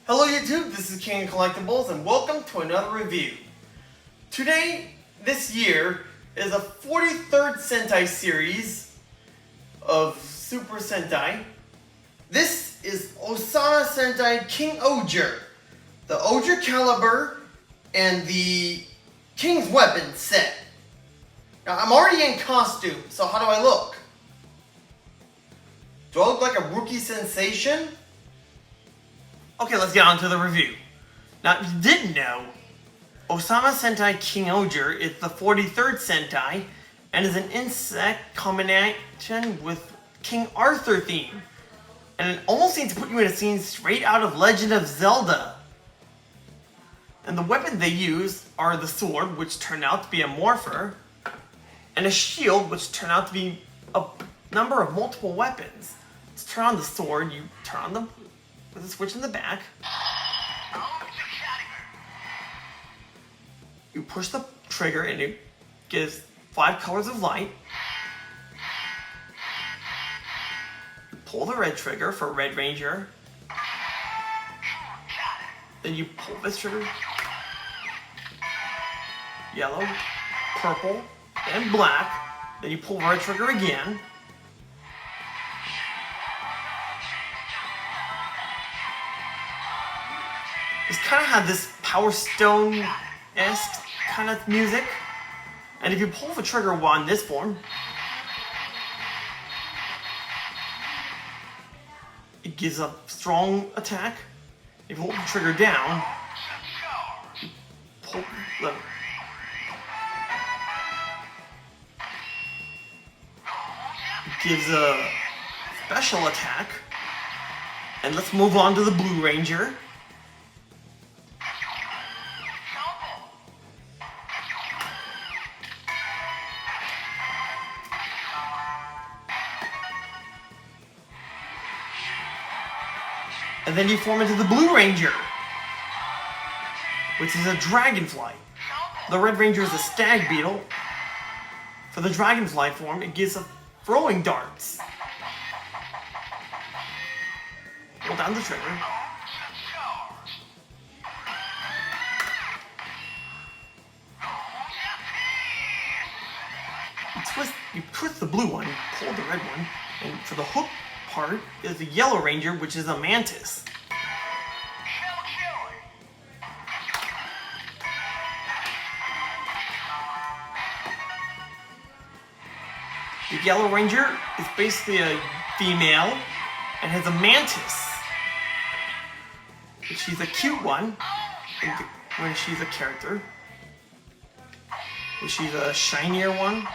Hello YouTube, this is King of Collectibles and welcome to another review. Today, this year, is a 43rd Sentai series of Super Sentai. This is Ohsama Sentai King-Ohger, the Ohger Caliber and the King's Weapon set. Now I'm already in costume, so how do I look? Do I look like a rookie sensation? Okay, let's get on to the review. Now, if you didn't know, Ohsama Sentai King-Ohger is the 43rd Sentai and is an insect combination with King Arthur theme. And it almost seems to put you in a scene straight out of Legend of Zelda. And the weapons they use are the sword, which turned out to be a morpher, and a shield, which turned out to be a number of multiple weapons. To turn on the sword, you turn on the with a switch in the back. You push the trigger and it gives 5 colors of light. You pull the red trigger for Red Ranger. Then you pull this trigger. Yellow, purple, and black. Then you pull the red trigger again. It's kind of had this Power Stone-esque kind of music. And if you pull the trigger while in this form, it gives a strong attack. If you hold the trigger down, you pull the lever. It gives a special attack. And let's move on to the Blue Ranger. And then you form into the Blue Ranger, which is a dragonfly. The Red Ranger is a stag beetle. For the dragonfly form, it gives a throwing darts. Hold down the trigger. You twist the blue one, pull the red one, and for the hook part is the Yellow Ranger, which is a mantis. The Yellow Ranger is basically a female and has a mantis. She's a cute one when she's a character. She's a shinier one.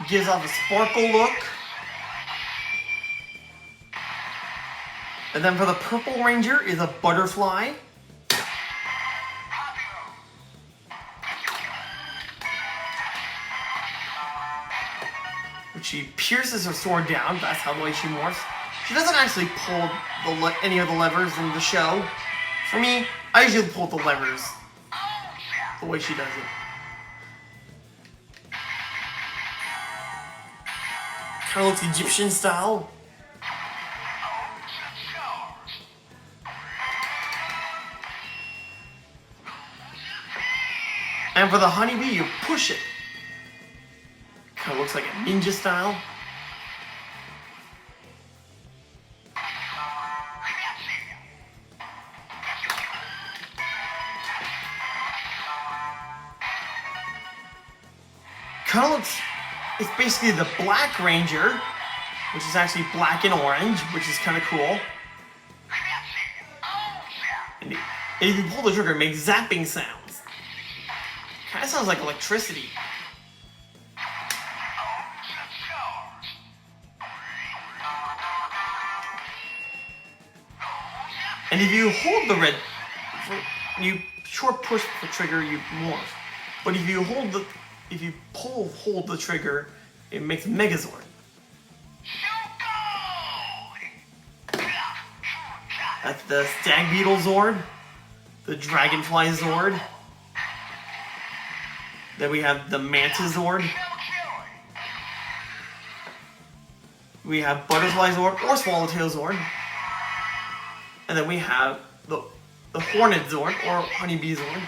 Gives off a sparkle look. And then for the Purple Ranger is a butterfly. Which she pierces her sword down. That's how the way she morphs. She doesn't actually pull any of the levers in the show. For me, I usually pull the levers the way she does it. Kind of looks Egyptian style. And for the honeybee, you push it. Kind of looks like a ninja style. Kind of looks. It's basically the Black Ranger, which is actually black and orange, which is kind of cool. And if you pull the trigger, it makes zapping sounds. Kind of sounds like electricity. And if you hold the red, you short push the trigger, you morph. But if you hold hold the trigger, it makes a Megazord. That's the Stag Beetle Zord, the Dragonfly Zord, Then we have the Mantis Zord. We have Butterfly Zord or Swallowtail Zord. And then we have the Hornet Zord or Honeybee Zord.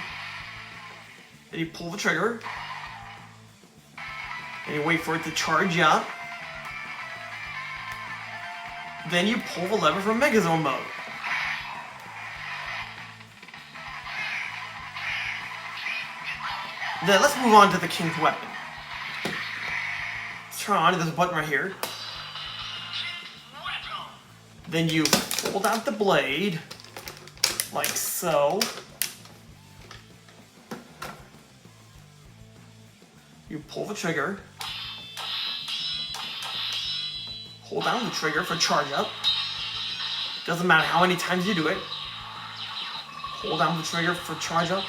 And you pull the trigger. And you wait for it to charge up. Then you pull the lever for Megazord mode. Then let's move on to the King's weapon. Let's turn on, there's a button right here. Then you fold out the blade, like so. You pull the trigger. Hold down the trigger for charge up. Doesn't matter how many times you do it. Hold down the trigger for charge up.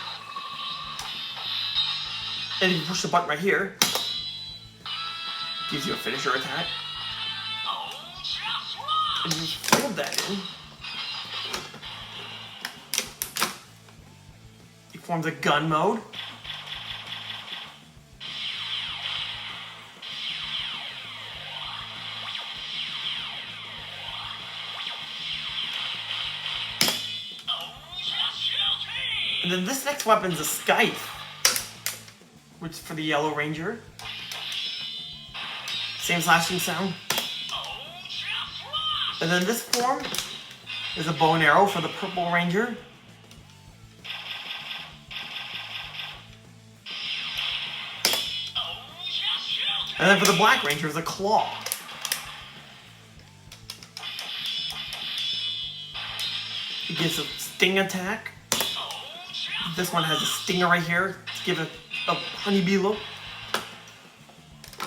And if you push the button right here, gives you a finisher attack. And you fold that in. It forms a gun mode. And then this next weapon's a scythe, which is for the Yellow Ranger. Same slashing sound. And then this form is a bow and arrow for the Purple Ranger. And then for the Black Ranger is a claw. It gives a sting attack. This one has a stinger right here to give it a honeybee look.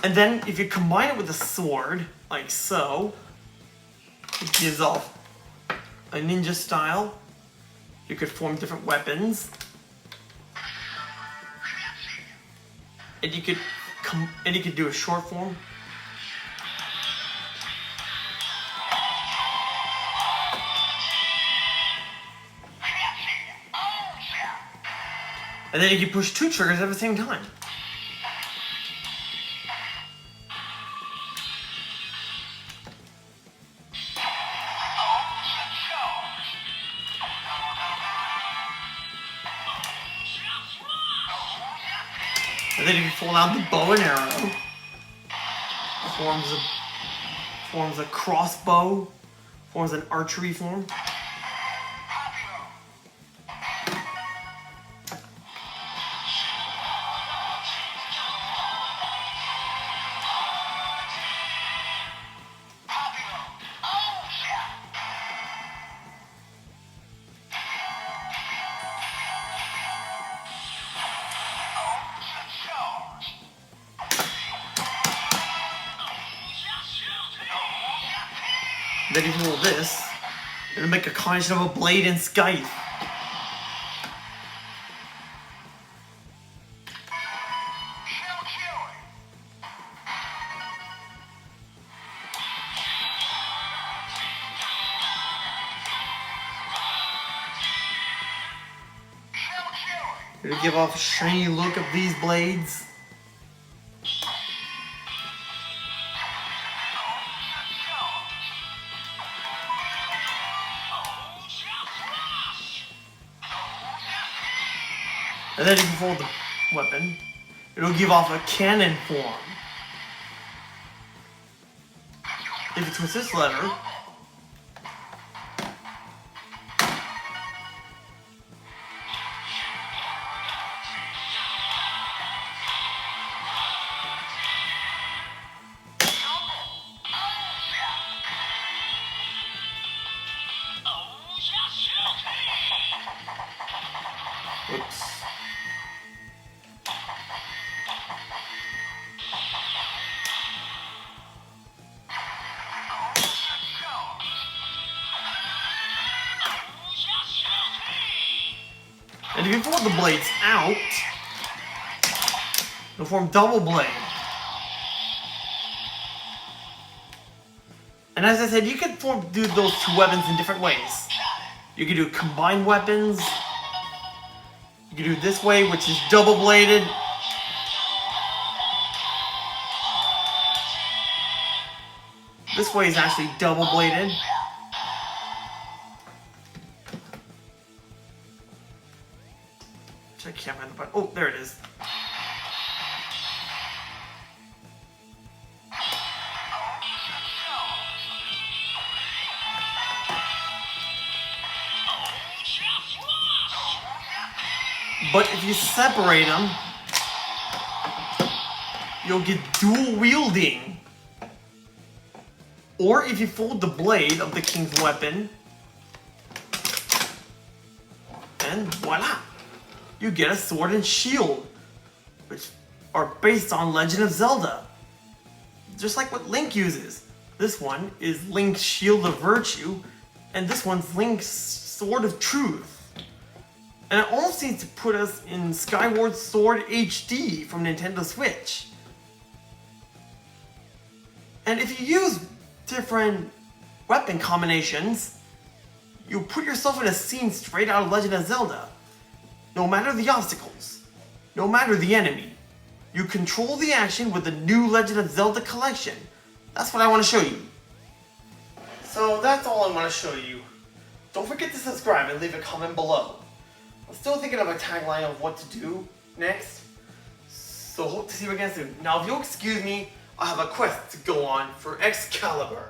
And then if you combine it with a sword, like so, it gives off a ninja style. You could form different weapons. And you could do a short form. And then you can push two triggers at the same time. And then if you fold out the bow and arrow, forms a crossbow, forms an archery form. Then if you roll this, it'll make a combination of a blade and scythe. It'll give off a shiny look of these blades. And then if you fold the weapon, it'll give off a cannon form. If you twist this lever, oops. And if you fold the blades out, it'll form double blade. And as I said, you can do those two weapons in different ways. You can do combined weapons. You can do it this way, which is double bladed. This way is actually double-bladed. I can't find the button. Oh, there it is. But if you separate them, you'll get dual wielding. Or if you fold the blade of the king's weapon, and voila! You get a sword and shield, which are based on Legend of Zelda. Just like what Link uses. This one is Link's Shield of Virtue, and this one's Link's Sword of Truth. And it almost seems to put us in Skyward Sword HD from Nintendo Switch. And if you use different weapon combinations, you put yourself in a scene straight out of Legend of Zelda. No matter the obstacles, no matter the enemy, you control the action with the new Legend of Zelda collection. That's what I want to show you. So that's all I want to show you. Don't forget to subscribe and leave a comment below. I'm still thinking of a tagline of what to do next, so hope to see you again soon. Now if you'll excuse me, I have a quest to go on for Excalibur.